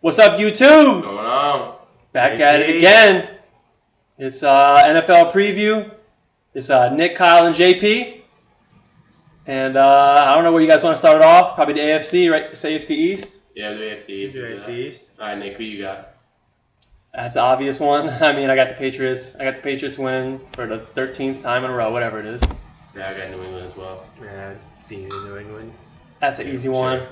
What's up, YouTube? What's going on? Back at it again. It's NFL preview. It's Nick, Kyle, and JP. And I don't know where you guys want to start it off. Probably the AFC, right? It's AFC East. Yeah, the AFC East. AFC East. All right, Nick, who you got? That's the obvious one. I mean, I got the Patriots. I got the Patriots win for the 13th time in a row, whatever it is. Yeah, I got New England as well. Yeah, it's easy, New England. That's an easy one.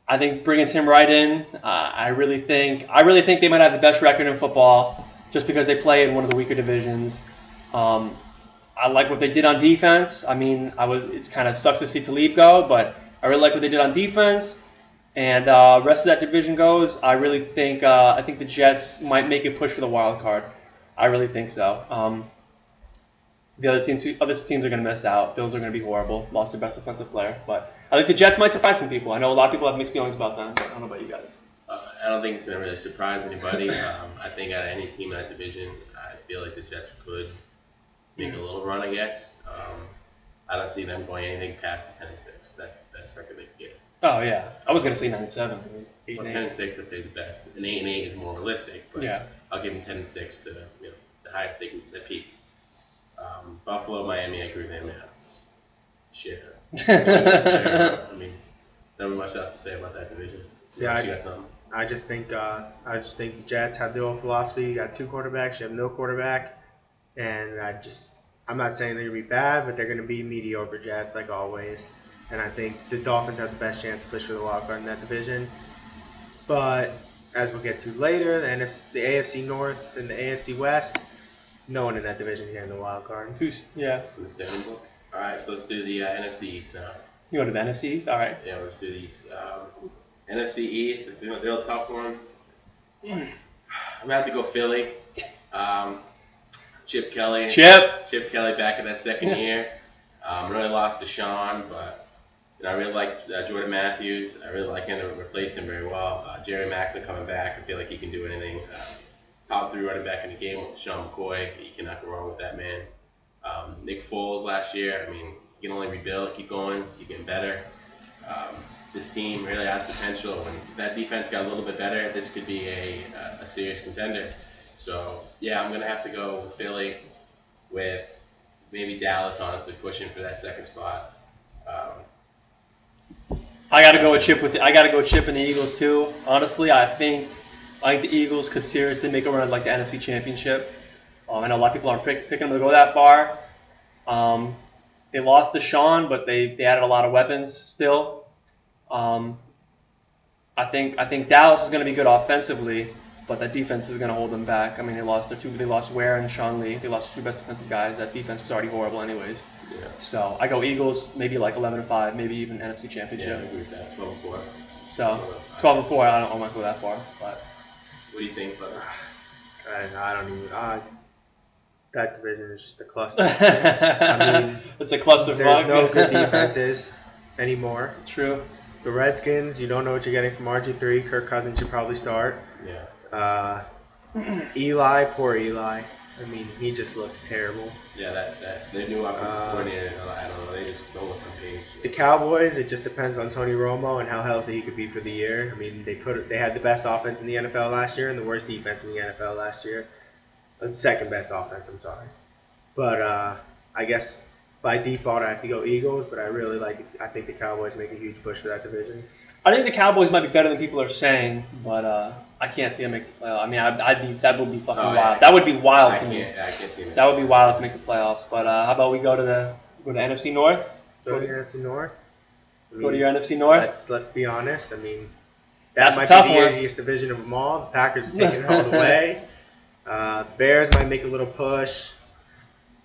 I think bringing Tim Wright in, I really think they might have the best record in football, just because they play in one of the weaker divisions. I like what they did on defense. I mean, it's kind of sucks to see Talib go, but I really like what they did on defense. And rest of that division goes, I really think the Jets might make a push for the wild card. I really think so. The other teams are going to miss out. Bills are going to be horrible. Lost their best offensive player. But I think the Jets might surprise some people. I know a lot of people have mixed feelings about them, but I don't know about you guys. I don't think it's going to really surprise anybody. I think out of any team in that division, I feel like the Jets could make a little run, I guess. I don't see them going anything past the 10-6. That's the best record they can get. Oh, yeah. I was going to say 9-7. Well, 10-6, I'd say the best. And 8-8 is more realistic. But yeah. I'll give them 10-6 to the highest they can peak. Buffalo, Miami, I agree with them. Shit. I mean, not much else to say about that division. I just think the Jets have their own philosophy. You got two quarterbacks, you have no quarterback, and I'm not saying they're gonna be bad, but they're gonna be mediocre Jets like always. And I think the Dolphins have the best chance to push for the wild card in that division. But as we'll get to later, the AFC North and the AFC West, no one in that division is getting the wild card. Yeah. Understandable. All right, so let's do the NFC East now. You want to do the NFC East? All right. Yeah, let's do the East. NFC East, it's a real tough one. I'm going to have to go Philly. Chip Kelly. Chip Kelly back in that second year. Really lost to Sean, but I really like Jordan Matthews. I really like him to replace him very well. Jerry Maclin coming back. I feel like he can do anything. Top 3 running back in the game with Sean McCoy. You cannot go wrong with that man. Nick Foles last year, I mean, you can only rebuild, keep going, keep getting better. This team really has potential. When that defense got a little bit better, this could be a serious contender. So, yeah, I'm going to have to go with Philly, with maybe Dallas, honestly, pushing for that second spot. I got to go with Chip and the Eagles, too. Honestly, I think the Eagles could seriously make a run at the NFC Championship. I know a lot of people aren't picking them to go that far. They lost to Sean, but they added a lot of weapons still. I think Dallas is going to be good offensively, but that defense is going to hold them back. I mean, they lost Ware and Sean Lee. They lost 2 best defensive guys. That defense was already horrible anyways. Yeah. So I go Eagles, maybe 11-5, maybe even NFC Championship. Yeah, I agree with that. 12-4. So 12-4, I don't want to go that far, but. What do you think, brother? I don't even. That division is just a cluster. I mean, it's a cluster. There's no good defenses anymore. True. The Redskins, you don't know what you're getting from RG3. Kirk Cousins should probably start. Yeah. Eli, poor Eli. I mean, he just looks terrible. Yeah, that their new offensive coordinator, I don't know, they just don't look on page. The Cowboys, it just depends on Tony Romo and how healthy he could be for the year. I mean, they had the best offense in the NFL last year and the worst defense in the NFL last year. Second best offense, I'm sorry. But I guess by default I have to go Eagles, but I think the Cowboys make a huge push for that division. I think the Cowboys might be better than people are saying, but I can't see them make the playoffs. I mean, that would be fucking wild. That would be wild to me. I can't see them. That would be wild to make the playoffs. But how about we go to the NFC North? Go to your NFC North. Go to your NFC North. Let's be honest. I mean, that might be the easiest division of them all. The Packers are taking it all the way. Bears might make a little push.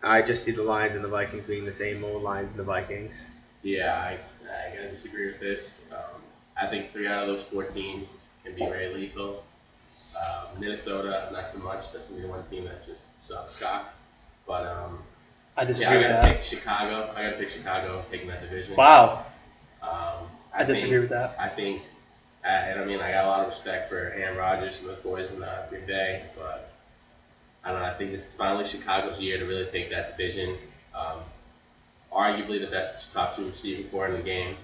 I just see the Lions and the Vikings being the same old Lions and the Vikings. Yeah, I gotta disagree with this. I think 3 out of those 4 teams can be very lethal. Minnesota, not so much. That's gonna be the one team that just sucks cock. But I disagree with that. I gotta pick Chicago taking that division. Wow. I disagree with that. I think, and I mean, I got a lot of respect for Aaron Rodgers and those boys in Green Bay, but I don't know. I think this is finally Chicago's year to really take that division. Arguably the best top 2 receiving core in the game.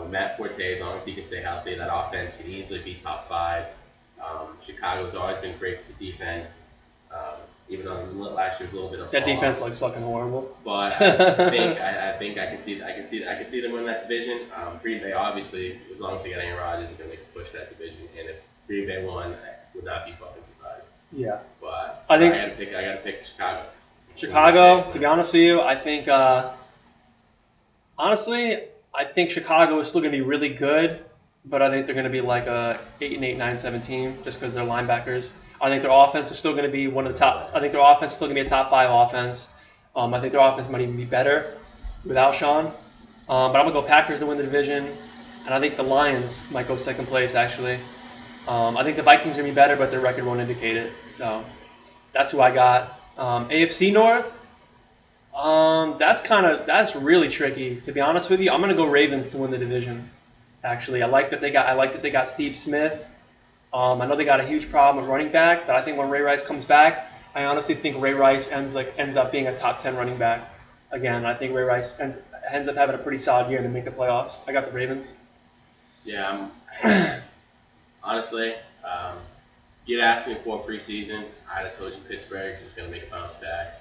With Matt Forte, as long as he can stay healthy, that offense can easily be top 5. Chicago's always been great for the defense, even though last year was a little bit of That fall defense off. looks fucking horrible. But I can see them win that division. Green Bay, obviously, as long as they got Aaron Rodgers, is going to make a push for that division. And if Green Bay won, I would not be fucking surprised. Yeah. But I think- I gotta pick Chicago. Chicago, to be honest with you, I think, honestly, I think Chicago is still going to be really good, but I think they're going to be like a 8-8, 9-7 team just because they're linebackers. I think their offense is still going to be one of the top. I think their offense is still going to be a top 5 offense. I think their offense might even be better without Sean. But I'm going to go Packers to win the division, and I think the Lions might go second place, actually. I think the Vikings are going to be better, but their record won't indicate it. So that's who I got. AFC North, that's really tricky. To be honest with you, I'm gonna go Ravens to win the division. Actually, I like that they got Steve Smith. I know they got a huge problem with running backs, but I think when Ray Rice comes back, I honestly think Ray Rice ends up being a top 10 running back. Again, I think Ray Rice ends up having a pretty solid year to make the playoffs. I got the Ravens. Yeah, honestly, you'd asked me before preseason, I'd have told you Pittsburgh is going to make a bounce back.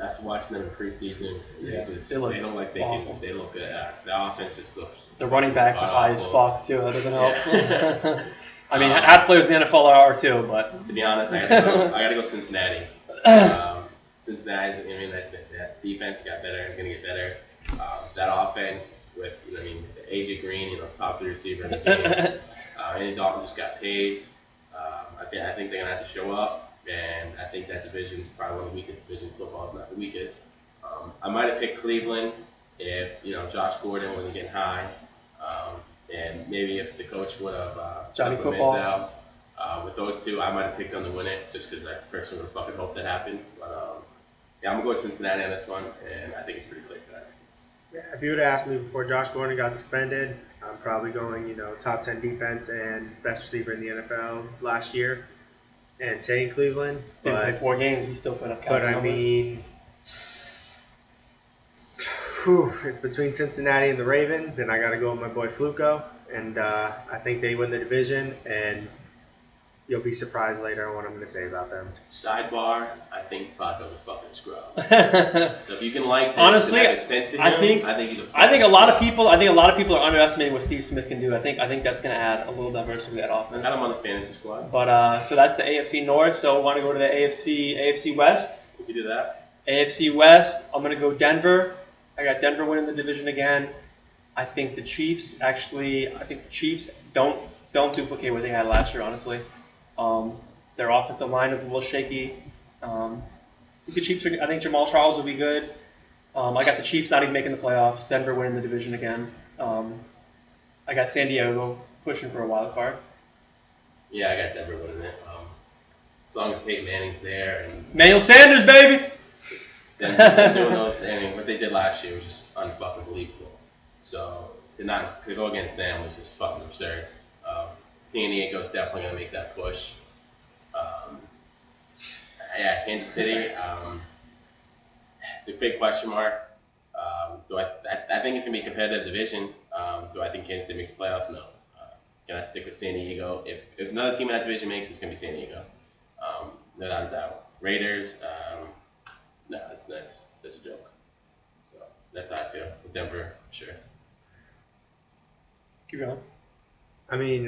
After watching them in preseason, Yeah, they look don't like awful. they look good. The offense just looks. The running backs are high as awful. fuck too. That doesn't help. Yeah. I mean, half players in the NFL are too, but To be honest, I gotta go Cincinnati. Cincinnati, I mean, that defense got better and going to get better. That offense with, AJ Green, top 3 receiver in the game. Andy Dalton just got paid. I think they're going to have to show up. And I think that division is probably one of the weakest divisions in football, if not the weakest. I might have picked Cleveland if, Josh Gordon wasn't getting high. And maybe if the coach would have Johnny stuck with Football. Manziel. With those two, I might have picked them to win it just because I personally would have fucking hoped that happened. But yeah, I'm going to go with Cincinnati on this one, and I think it's pretty clear cut. Yeah, if you would have asked me before Josh Gordon got suspended, I'm probably going, top 10 defense and best receiver in the NFL last year, and saying Cleveland. didn't play But 4 games. He still put up. But I numbers. mean, it's between Cincinnati and the Ravens, and I got to go with my boy Fluco. And I think they win the division, and you'll be surprised later on what I'm going to say about them. Sidebar, I think Flacco's a fucking scrub. So if you can like this Honestly, and have it sent to him, I think he's a I think a fucking lot of scrub. people. are underestimating what Steve Smith can do. I think that's going to add a little diversity to that offense. I got him on the fantasy squad. But so that's the AFC North. So I want to go to the AFC West. We can do that. AFC West. I'm going to go Denver. I got Denver winning the division again. I think the Chiefs don't duplicate what they had last year. Honestly, their offensive line is a little shaky. I think Jamal Charles will be good. I got the Chiefs not even making the playoffs. Denver winning the division again. I got San Diego pushing for a wild card. Yeah, I got Denver winning it. As long as Peyton Manning's there and Manuel Sanders, baby. them doing what they did last year was just unfucking believable. So to go against them was just fucking absurd. San Diego's definitely gonna make that push. Yeah, Kansas City. It's a big question mark. I think it's gonna be a competitive division. Do I think Kansas City makes the playoffs? No. Can I stick with San Diego? If another team in that division makes it, it's gonna be San Diego. No doubt about it. Raiders. No, that's a joke. So that's how I feel with Denver, for sure. Keep going. I mean,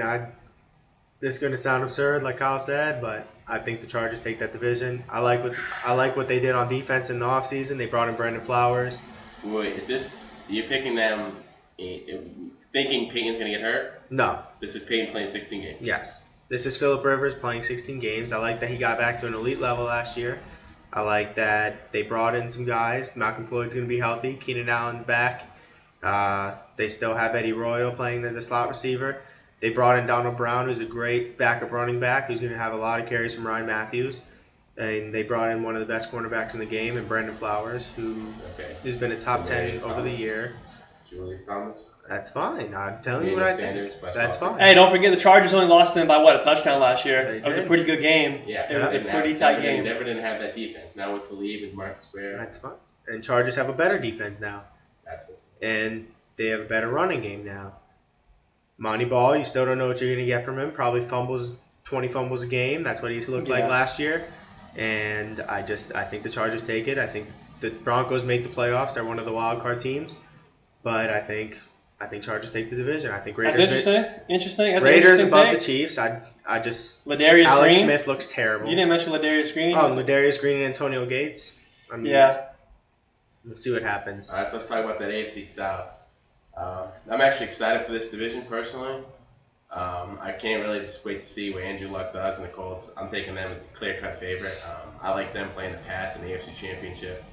this is going to sound absurd, like Kyle said, but I think the Chargers take that division. I like what they did on defense in the offseason. They brought in Brandon Flowers. Wait, you picking them thinking Peyton's gonna get hurt? No. This is Peyton playing 16 games. Yes. This is Phillip Rivers playing 16 games. I like that he got back to an elite level last year. I like that they brought in some guys. Malcolm Floyd's going to be healthy. Keenan Allen's back. They still have Eddie Royal playing as a slot receiver. They brought in Donald Brown, who's a great backup running back, who's going to have a lot of carries from Ryan Matthews. And they brought in one of the best cornerbacks in the game, and Brandon Flowers, who has been a top 10 over the year. Julius Thomas. That's fine. I'm telling you what I think. That's fine. Hey, don't forget the Chargers only lost them by a touchdown last year. They That was a did. pretty good game. Yeah, It was a pretty tight game. Never didn't have that defense. Now with Talib and Marcus Ware, That's fine. And Chargers have a better defense now. that's what. And they have a better running game now. Monty Ball, you still don't know what you're going to get from him. Probably fumbles, 20 fumbles a game. That's what he used to look like Yeah. last year. And I think the Chargers take it. I think the Broncos make the playoffs. They're one of the wild card teams. But I think Chargers take the division. I think That's Raiders. interesting. That's Raiders an interesting above take. the Chiefs. I just Ladarius Alex Green. Smith looks terrible. You didn't mention Ladarius Green. Oh, Ladarius Green and Antonio Gates. I mean, Yeah. Let's see what happens. All right, so let's talk about that AFC South. I'm actually excited for this division personally. I can't really just wait to see what Andrew Luck does in the Colts. I'm taking them as the clear-cut favorite. I like them playing the Pats in the AFC Championship.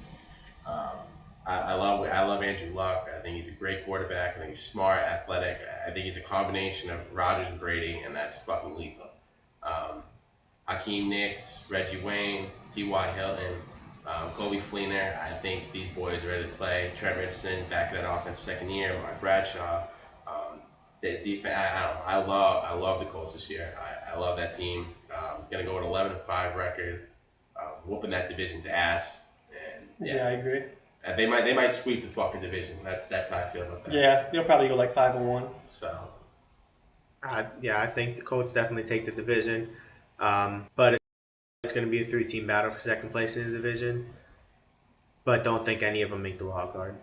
I love Andrew Luck. I think he's a great quarterback. I think he's smart, athletic. I think he's a combination of Rodgers and Brady, and that's fucking lethal. Hakeem Nicks, Reggie Wayne, T.Y. Hilton, Colby Fleener. I think these boys are ready to play. Trent Richardson back in that offense second year. Mark Bradshaw. The defense. I love the Colts this year. I love that team. Gonna go with 11-5 record, whooping that division's ass. And Yeah, I agree. they might sweep the fucking division. That's how I feel about that. Yeah, you'll probably go like 5-1. So I think the Colts definitely take the division. But it's going to be a 3-team battle for second place in the division. But don't think any of them make the wild card.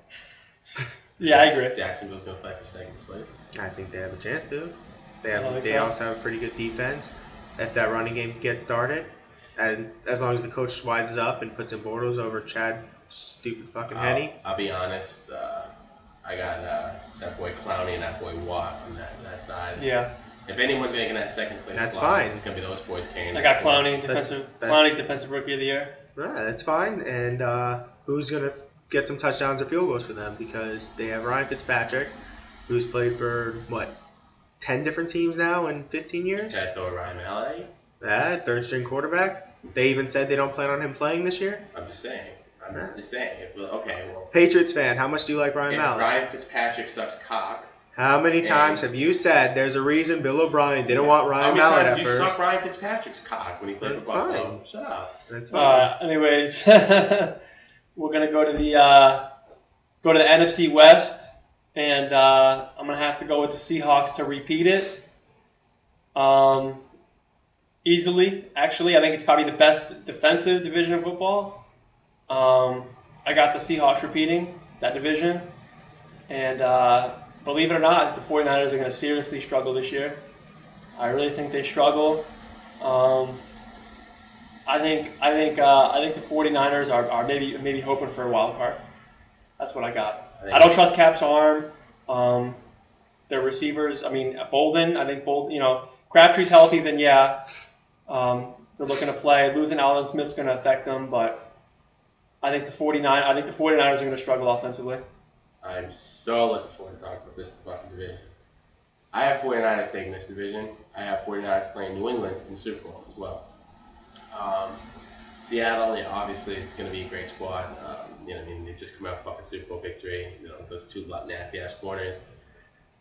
Yeah, I agree. Jacksonville's gonna fight for second place. I think they have a chance to. They I think they so. also have a pretty good defense. If that running game gets started, and as long as the coach wises up and puts in Bortles over Chad, stupid fucking Henne. I'll be honest. I got that boy Clowney and that boy Watt on that side. Yeah, If anyone's making that second place That's slot, fine. it's gonna be those boys carrying. I that got team. Clowney, defensive rookie of the year. Yeah, that's fine. And who's going to get some touchdowns or field goals for them? Because they have Ryan Fitzpatrick, who's played for, 10 different teams now in 15 years? Can I throw Ryan Mallett? Yeah, third string quarterback. They even said they don't plan on him playing this year. I'm just saying. Well, Patriots fan, how much do you like Ryan if Mallett? Ryan Fitzpatrick sucks cock, How many times have you said there's a reason Bill O'Brien didn't want how Ryan many Mallett times at you first? suck Ryan Fitzpatrick's cock when he played for That's Buffalo? fine. Shut up. That's fine. Anyways, we're gonna go to the NFC West, and I'm gonna have to go with the Seahawks to repeat it. Easily, actually, I think it's probably the best defensive division of football. I got the Seahawks repeating that division, and believe it or not, the 49ers are going to seriously struggle this year. I really think they struggle. I think the 49ers are maybe hoping for a wild card. That's what I got. I don't trust Cap's arm. Their receivers, Bolden. I think Bolden. Crabtree's healthy, then yeah. They're looking to play. Losing Alden Smith's going to affect them, but I think the 49ers are going to struggle offensively. I'm so looking forward to talking about this fucking division. I have 49ers taking this division. I have 49ers playing New England in the Super Bowl as well. Seattle, obviously it's going to be a great squad. They just come out fucking Super Bowl victory. Those two nasty ass corners.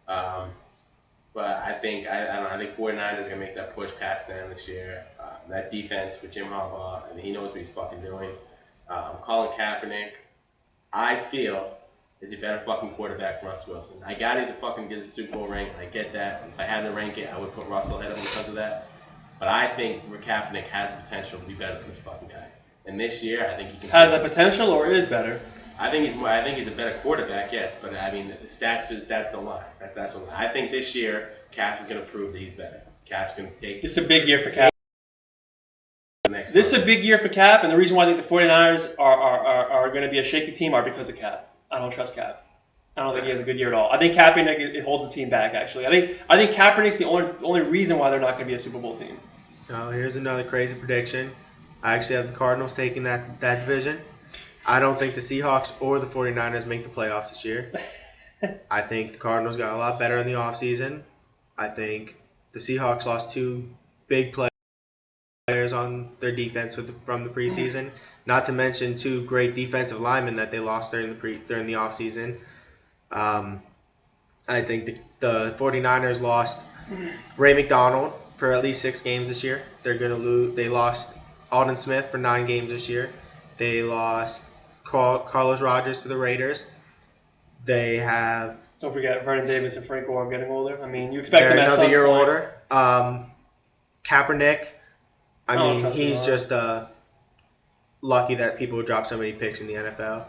But I think 49ers are going to make that push past them this year. That defense with Jim Harbaugh, he knows what he's fucking doing. Colin Kaepernick, I feel, is a better fucking quarterback than Russell Wilson. I got he's a fucking good Super Bowl ring. I get that. If I had to rank it, I would put Russell ahead of him because of that. But I think Kaepernick has potential to be better than this fucking guy. And this year, I think he can. Has that potential or is better? I think he's a better quarterback, yes. But the stats don't lie. That's don't lie. I think this year, Cap is going to prove that he's better. Cap's going to take. This is a big year for Cap. This is a big year for Cap, and the reason why I think the 49ers are going to be a shaky team are because of Cap. I don't trust Cap. I don't think he has a good year at all. I think Kaepernick it holds the team back. Actually, I think Kaepernick's the only reason why they're not going to be a Super Bowl team. Oh, here's another crazy prediction. I actually have the Cardinals taking that division. I don't think the Seahawks or the 49ers make the playoffs this year. I think the Cardinals got a lot better in the offseason. I think the Seahawks lost two big players on their defense from the preseason. Not to mention two great defensive linemen that they lost during the offseason. I think the 49ers lost Ray McDonald for at least 6 games this year. They're going to lose. They lost Alden Smith for 9 games this year. They lost Carlos Rogers to the Raiders. They have Don't forget Vernon Davis and Frank Gore getting older. I mean, you expect They're them at another some year point. older. Kaepernick, I don't mean, trust him he's at all. just lucky that people drop so many picks in the NFL.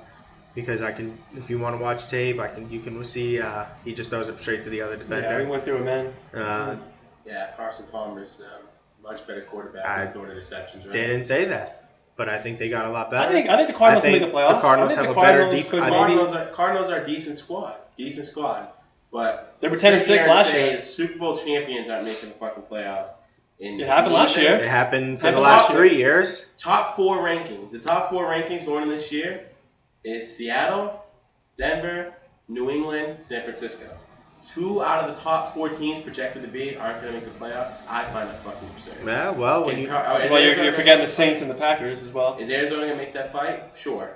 Because if you want to watch tape, you can see he just throws it straight to the other Yeah, we defender. went through it, man. Yeah, Carson Palmer's much better quarterback I than throwing interceptions, right? They didn't say that, but I think they got a lot better. I think the Cardinals I will think make the playoffs. the Cardinals I think have the a better Cardinals deep- could I maybe. Cardinals are a decent squad. But They were to 10 and sit here 6 last say year. the Super Bowl champions aren't making the fucking playoffs. It happened last year. It happened for Happened the last last 3 years. Top four ranking. The top four rankings going in this year is Seattle, Denver, New England, San Francisco. 2 out of the top 4 teams projected to be aren't going to make the playoffs. I find that fucking absurd. Yeah, well, when Can you, Car- is Well, Arizona you're gonna- forgetting the Saints and the Packers as well. Is Arizona going to make that fight? Sure.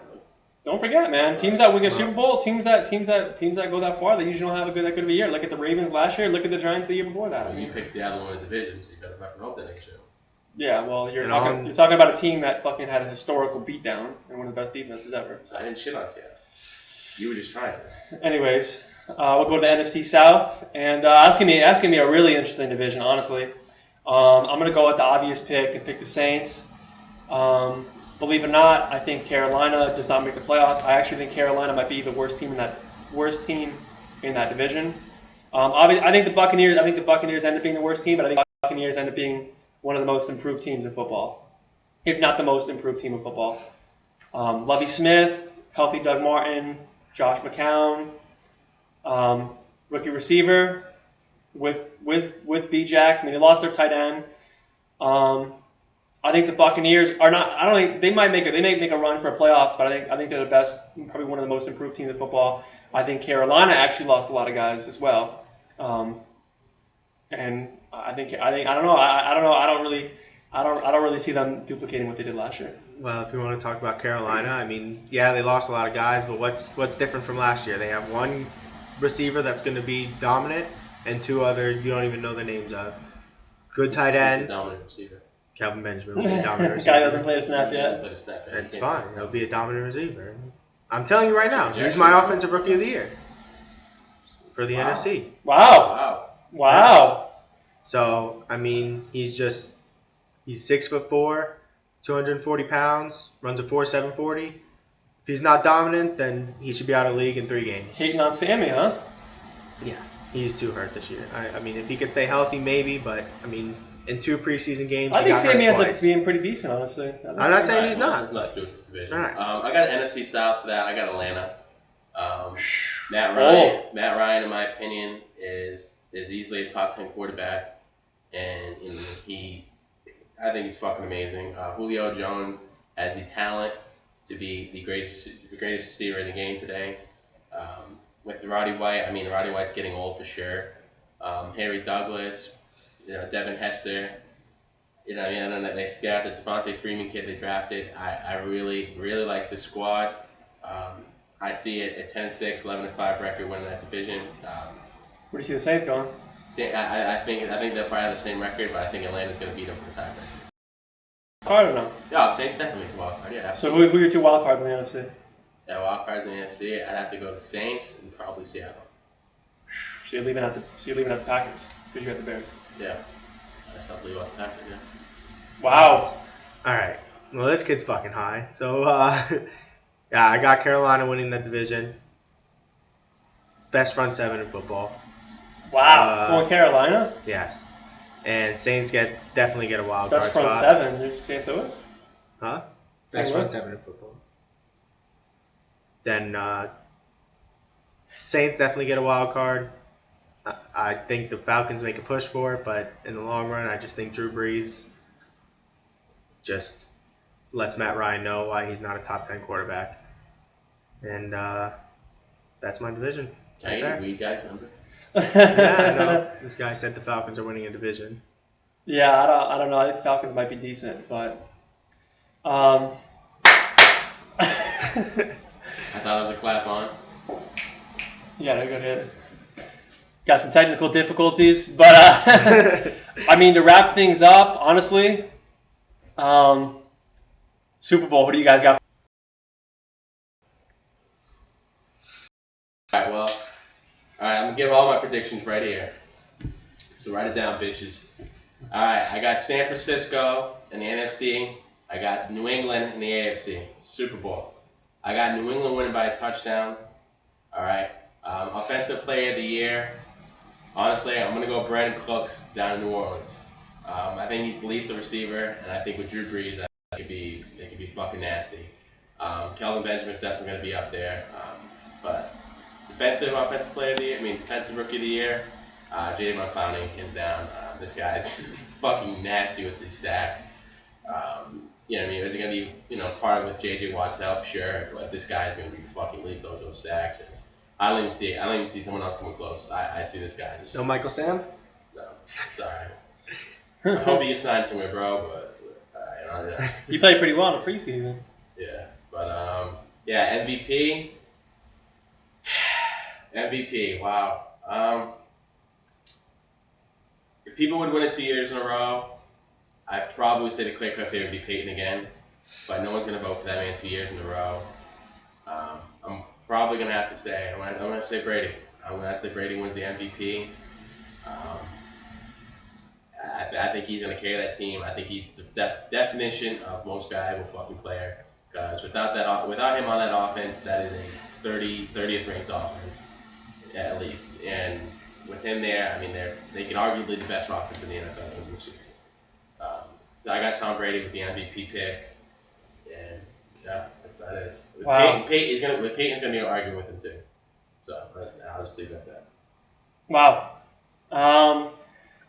Don't forget, man. Teams that win a Super Bowl, teams that go that far, they usually don't have that good of a year. Look at the Ravens last year. Look at the Giants the year before that. I Well, you mean, picked Seattle to win the division, so you better fucking hope that next year. yeah, well, you're And talking about a team that fucking had a historical beatdown and one of the best defenses ever. So. I didn't shit on Seattle. You were just trying to. Anyways, we'll go to the NFC South, and that's gonna be a really interesting division, honestly. I'm gonna go with the obvious pick and pick the Saints. Believe it or not, I think Carolina does not make the playoffs. I actually think Carolina might be the worst team in that division. I think the Buccaneers. I think the Buccaneers end up being the worst team, but I think the Buccaneers end up being one of the most improved teams in football, if not the most improved team in football. Lovie Smith, healthy Doug Martin, Josh McCown. Rookie receiver with B-Jax. I mean, they lost their tight end. I think the Buccaneers are not. I don't think they might make a run for playoffs, but I think they're the best, probably one of the most improved teams in football. I think Carolina actually lost a lot of guys as well, and I don't know. I don't really see them duplicating what they did last year. well, if you want to talk about Carolina, I mean, yeah, they lost a lot of guys, but what's different from last year? They have one receiver that's going to be dominant, and 2 other you don't even know the names of. Good tight He's a end, dominant receiver. Calvin Benjamin will be a dominant receiver. Guy hasn't played a snap He hasn't yet. played a snap yet. That's He can't fine. say He'll be a dominant receiver. I'm telling you right now, he's Jackson. my offensive rookie of the year for the Wow. NFC. Wow! Wow. Wow! So I mean, he's 6'4", 240 pounds, runs a 4.740. If he's not dominant, then he should be out of the league in 3 games. Hating on Sammy, huh? Yeah, he's too hurt this year. I mean, if he could stay healthy, maybe, but I mean, in 2 preseason games, I he think got hurt Sammy ends up twice. being pretty decent, honestly. I'm not saying he's Well, not. That's nothing to do with this division. All right. I got NFC South for that. I got Atlanta. Matt Ryan, in my opinion, is easily a top 10 quarterback, and I think he's fucking amazing. Julio Jones has the talent to be the greatest receiver in the game today. With Roddy White, I mean, Roddy White's getting old for sure. Harry Douglas, Devin Hester. I don't know. They got the Devontae Freeman kid they drafted. I really, really like the squad. I see it at 10-6, 11-5 record winning that division. Where do you see the Saints going? I think they'll probably have the same record, but I think Atlanta's going to beat them for the tiebreaker. I don't know. Yeah, Saints definitely make the wild card. Yeah, So absolutely. who are your 2 wild cards in the NFC? Yeah, wild cards in the NFC. I'd have to go to Saints and probably Seattle. So you're leaving out the Packers because you're at the Bears. Yeah, I just have to leave out the Packers. Yeah. Wow. All right. Well, this kid's fucking high. So, yeah, I got Carolina winning that division. Best front 7 in football. Wow. Going Carolina? Yes. And Saints definitely get a wild Best card front spot. 7. You're St. Louis? Huh? St. Best Louis? front 7 in football. Then Saints definitely get a wild card. I think the Falcons make a push for it, but in the long run, I just think Drew Brees just lets Matt Ryan know why he's not a top 10 quarterback. And that's my division. Can I Right get there. a weed guy's number? Yeah, I know. This guy said the Falcons are winning a division. Yeah, I don't know. I think the Falcons might be decent, but I thought it was a clap on. yeah, they're good hit. Got some technical difficulties, but I mean to wrap things up, honestly, Super Bowl. Who do you guys got? All right, well, All right, I'm gonna give all my predictions right here. So write it down, bitches. All right, I got San Francisco in the NFC. I got New England in the AFC. Super Bowl. I got New England winning by a touchdown. All right. Offensive Player of the Year. Honestly, I'm gonna go Brandon Cooks down in New Orleans. I think he's the lethal receiver, and I think with Drew Brees, it could be fucking nasty. Kelvin Benjamin's definitely gonna be up there. But offensive player of the year. Defensive rookie of the year. Jadeveon Clowney, hands down. This guy's fucking nasty with these sacks. You know what I mean? Is it gonna be part of with JJ Watt's help? Sure, but this guy's gonna be fucking lethal with those sacks. And I don't even see someone else coming close. I see this guy just No Michael Sam? no. Sorry. I hope he gets signed somewhere, bro. But yeah. He played pretty well in the preseason. Yeah, but yeah, MVP. MVP. Wow. If people would win it 2 years in a row, I'd probably say the clear cut favorite would be Peyton again. But no one's gonna vote for that man 2 years in a row. I'm probably gonna have to say I'm gonna say Brady. I'm gonna say Brady wins the MVP. I think he's gonna carry that team. I think he's the definition of most valuable fucking player. Because without him on that offense, that is a 30th ranked offense at least. And with him there, they can arguably the best offense in the NFL this year. So I got Tom Brady with the MVP pick, and yeah, that is. Wow. Peyton's gonna be arguing with him too. So I'll just leave it at that. Wow.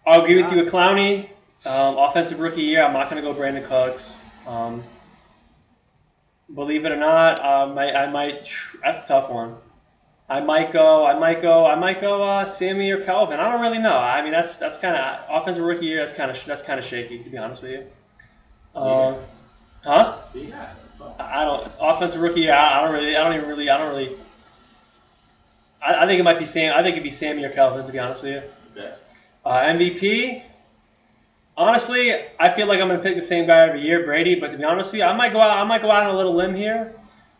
I'll agree with you with Clowney. Offensive rookie year, I'm not going to go Brandon Cooks. Believe it or not, I might. That's a tough one. I might go Sammy or Calvin. I don't really know. That's kind of offensive rookie year. That's kind of shaky, to be honest with you. Huh? Yeah. I don't offensive rookie year. I think it might be Sam. I think it'd be Sammy or Calvin, to be honest with you. Okay. MVP. Honestly, I feel like I'm going to pick the same guy every year, Brady. But to be honest with you, I might go out on a little limb here.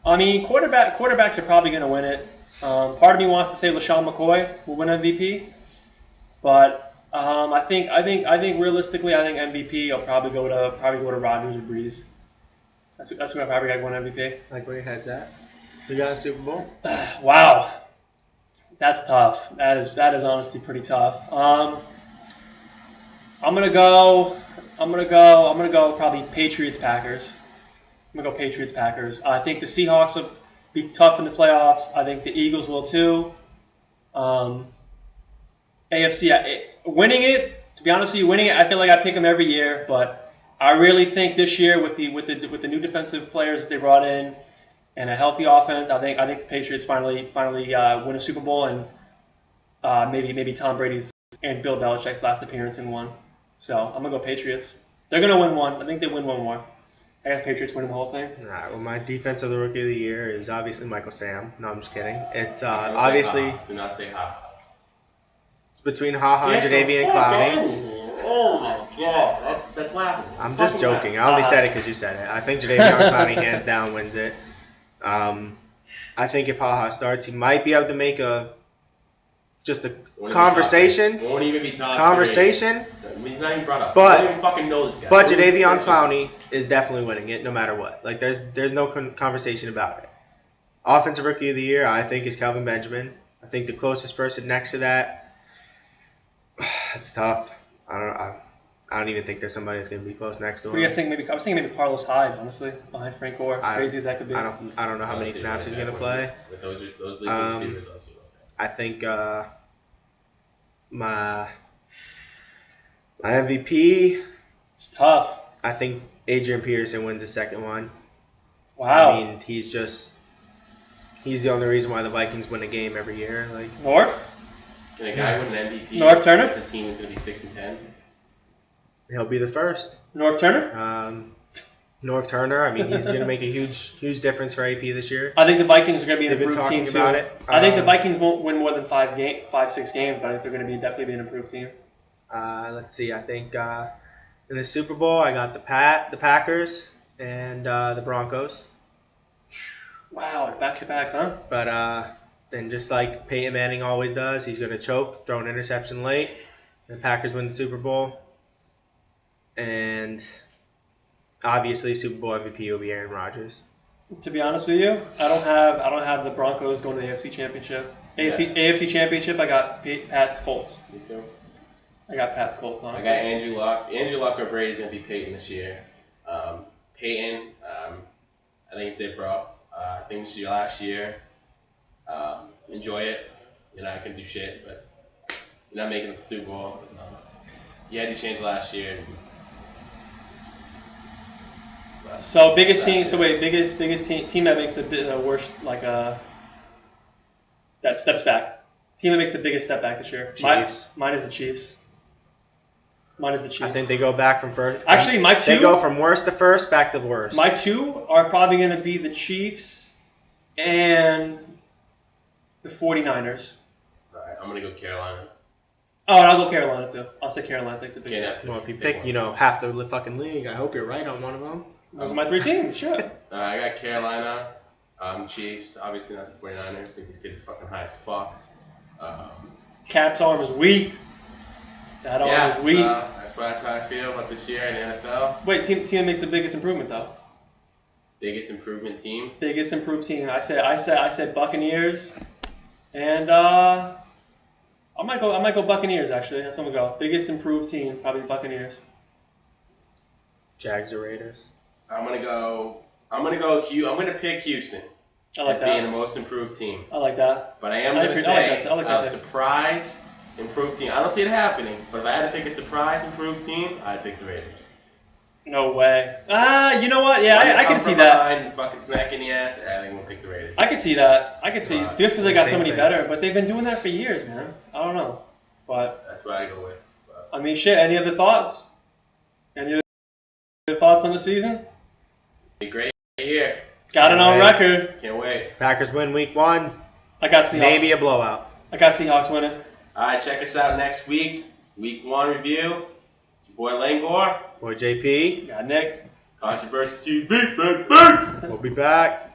Quarterbacks are probably going to win it. Part of me wants to say LaShawn McCoy will win MVP, but I think realistically, I think MVP will probably go to Rodgers or Breeze. That's who I probably got going MVP. Like where your head's at? You got a Super Bowl? Wow, that's tough. That is honestly pretty tough. I'm gonna go probably Patriots Packers. I'm gonna go Patriots Packers. I think the Seahawks will be tough in the playoffs. I think the Eagles will too. AFC winning it. To be honest with you, winning it. I feel like I pick them every year, but I really think this year with the new defensive players that they brought in and a healthy offense, I think the Patriots finally win a Super Bowl and maybe Tom Brady's and Bill Belichick's last appearance in one. So I'm gonna go Patriots. They're gonna win one. I think they win one more. I got Patriots winning the whole thing. All right. Well, my defensive rookie of the year is obviously Michael Sam. No, I'm just kidding. It's obviously Do not say ha. it's between Ha and Jadeveon Clowney. Oh my god, that's laughing. I'm just joking. I only said it because you said it. I think Jadeveon Clowney hands down wins it. I think if Ha starts, he might be able to make just a conversation. Won't even be top Conversation. He's not even brought up. But- I don't even fucking know this guy. But Jadeveon Clowney is definitely winning it no matter what. Like there's no conversation about it. Offensive rookie of the year, I think, is Kelvin Benjamin. I think the closest person next to that, it's tough. I don't even think there's somebody that's gonna be close next to What do you him. guys think? I was thinking maybe Carlos Hyde, honestly, behind Frank Gore. As crazy as that could be. I don't know how many snaps he's gonna play. With those league receivers, also. I think my MVP, It's tough. I think Adrian Peterson wins the second one. Wow. I mean, he's the only reason why the Vikings win a game every year. Like North? Can a guy win an MVP? North Turner? The team is going to be 6-10. he'll be the first. North Turner? North Turner. I mean, he's going to make a huge difference for AP this year. I think the Vikings are going to be an They've been improved team talking too. about it. I think the Vikings won't win more than 5, 6 games, but I think they're going to definitely be an improved team. Let's see. I think in the Super Bowl, I got the Packers and the Broncos. Wow, back to back, huh? But And just like Peyton Manning always does, he's going to choke, throw an interception late. The Packers win the Super Bowl. And obviously, Super Bowl MVP will be Aaron Rodgers. To be honest with you, I don't have the Broncos going to the AFC Championship. AFC Championship, I got Pat's Colts. Me too. I got Pat's Colts, I honestly. got Andrew Luck. Andrew Luck or Brady's gonna be Peyton this year. Peyton, I think it's it, bro. I think this is your last year. Enjoy it. You're not gonna do shit, but you're not making it to the Super Bowl. You had to change last year. So biggest team. So wait, biggest team that makes the worst that steps back. Team that makes the biggest step back this year. Chiefs. Mine is the Chiefs. Mine is the Chiefs. I think they go back from first. Actually, my two. They go from worst to first, back to worst. My two are probably going to be the Chiefs and the 49ers. All right, I'm gonna go Carolina. Oh, and I'll go Carolina too. I'll say Carolina takes a big step. Well, if you pick, half the fucking league, I hope you're right on one of them. Those are my three teams. Sure. I got Carolina, Chiefs. Obviously not the 49ers. I think these kids are fucking high as fuck. Cap's arm is weak. That arm is weak. That's how I feel about this year in the NFL. Wait, team that makes the biggest improvement though. Biggest improvement team. Biggest improved team. I said Buccaneers, and I might go Buccaneers actually. That's what I'm gonna go. Biggest improved team, probably Buccaneers. Jags or Raiders. I'm gonna pick Houston I like as being the that. most improved team. I like that. But I am I gonna agree. I like say that. I like that. surprise improved team. I don't see it happening, but if I had to pick a surprise improved team, I'd pick the Raiders. No way. You know what? Yeah, I can see that. And fucking smack in the ass. I think we'll pick the Raiders. I can see that. I can see Right. just because they got so Same many thing. better, but they've been doing that for years, man. I don't know, but That's what I go with. But I mean, shit. Any other thoughts? Any other thoughts on the season? be great year. Got it on Right. record. Can't wait. Packers win week 1. I got Seahawks. Maybe a blowout. I got Seahawks winning. All right, check us out next week. Week 1 review. Your boy Langor. Boy JP. Got Nick. Controversy TV, baby. We'll be back.